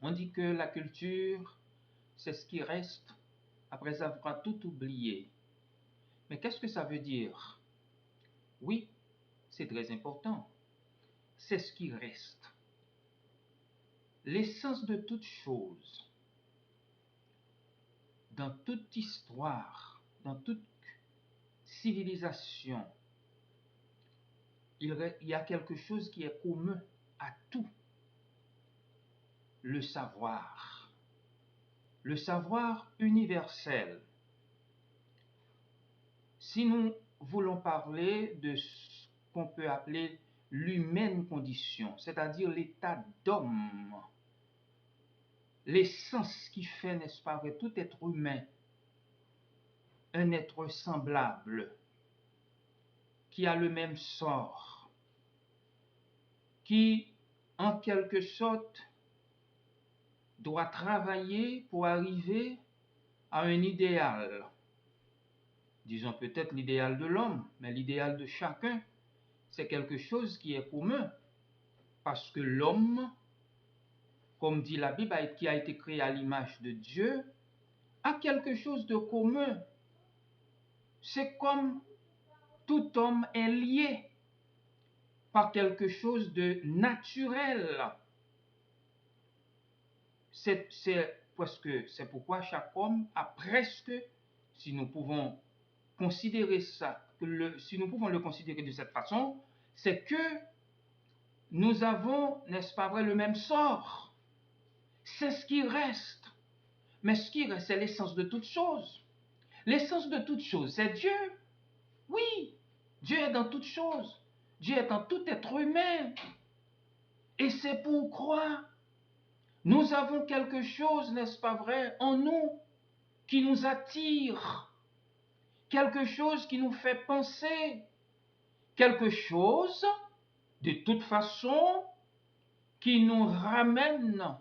On dit que la culture, c'est ce qui reste après avoir tout oublié. Mais qu'est-ce que ça veut dire? Oui, c'est très important. C'est ce qui reste. L'essence de toute chose, dans toute histoire, dans toute civilisation, il y a quelque chose qui est commun à tout. Le savoir. Le savoir universel. Si nous voulons parler de ce qu'on peut appeler l'humaine condition, c'est-à-dire l'état d'homme, l'essence qui fait, n'est-ce pas vrai, tout être humain, un être semblable, qui a le même sort, qui, en quelque sorte, doit travailler pour arriver à un idéal. Disons peut-être l'idéal de l'homme, mais l'idéal de chacun, c'est quelque chose qui est commun. Parce que l'homme, comme dit la Bible, qui a été créé à l'image de Dieu, a quelque chose de commun. C'est comme tout homme est lié par quelque chose de naturel. C'est pourquoi chaque homme a presque, si nous pouvons considérer ça, si nous pouvons le considérer de cette façon, c'est que nous avons, n'est-ce pas vrai, le même sort. C'est ce qui reste. Mais ce qui reste, c'est l'essence de toute chose. L'essence de toute chose, c'est Dieu. Oui, Dieu est dans toute chose. Dieu est dans tout être humain. Et c'est pourquoi nous avons quelque chose, n'est-ce pas vrai, en nous qui nous attire, quelque chose qui nous fait penser, quelque chose, de toute façon, qui nous ramène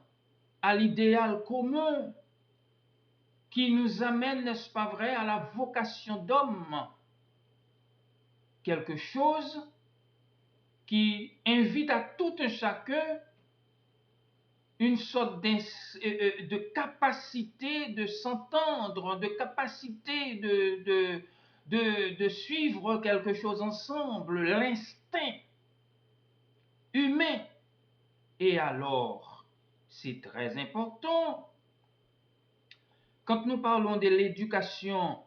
à l'idéal commun, qui nous amène, n'est-ce pas vrai, à la vocation d'homme, quelque chose qui invite à tout un chacun une sorte de capacité de s'entendre, de capacité de suivre quelque chose ensemble, l'instinct humain. Et alors, c'est très important, quand nous parlons de l'éducation,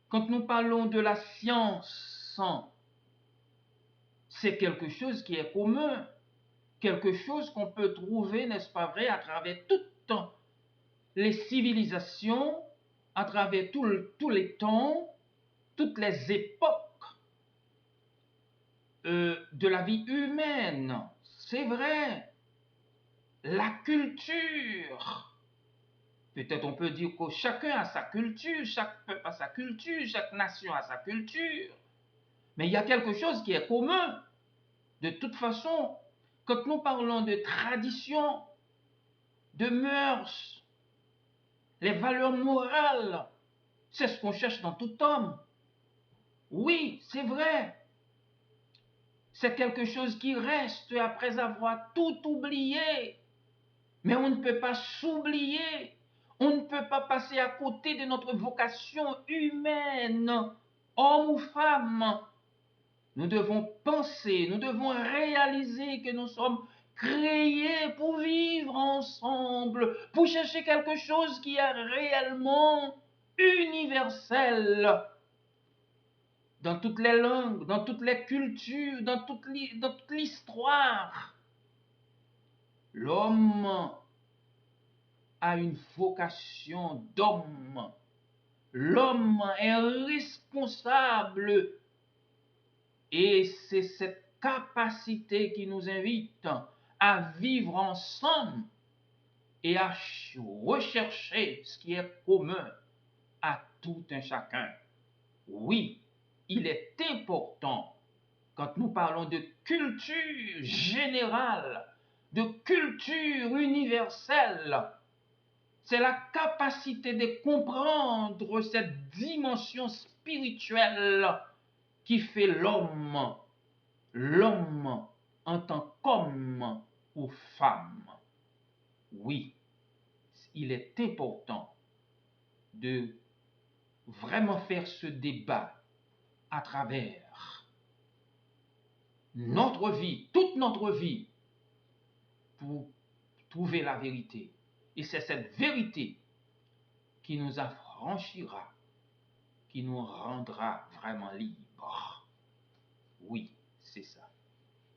quand nous parlons de la science, c'est quelque chose qui est commun, quelque chose qu'on peut trouver, n'est-ce pas vrai, à travers toutes les civilisations, à travers tous les temps, toutes les époques de la vie humaine. C'est vrai. La culture. Peut-être on peut dire que chacun a sa culture, chaque peuple a sa culture, chaque nation a sa culture. Mais il y a quelque chose qui est commun. De toute façon, quand nous parlons de tradition, de mœurs, les valeurs morales, c'est ce qu'on cherche dans tout homme. Oui, c'est vrai. C'est quelque chose qui reste après avoir tout oublié. Mais on ne peut pas s'oublier. On ne peut pas passer à côté de notre vocation humaine, homme ou femme. Nous devons penser, nous devons réaliser que nous sommes créés pour vivre ensemble, pour chercher quelque chose qui est réellement universel. Dans toutes les langues, dans toutes les cultures, dans toute l'histoire. L'homme a une vocation d'homme. L'homme est responsable et c'est cette capacité qui nous invite à vivre ensemble et à rechercher ce qui est commun à tout un chacun. Oui, il est important, quand nous parlons de culture générale, de culture universelle, c'est la capacité de comprendre cette dimension spirituelle qui fait l'homme, l'homme en tant qu'homme ou femme. Oui, il est important de vraiment faire ce débat à travers notre vie, toute notre vie, pour trouver la vérité. Et c'est cette vérité qui nous affranchira, qui nous rendra vraiment libres. Oui, c'est ça.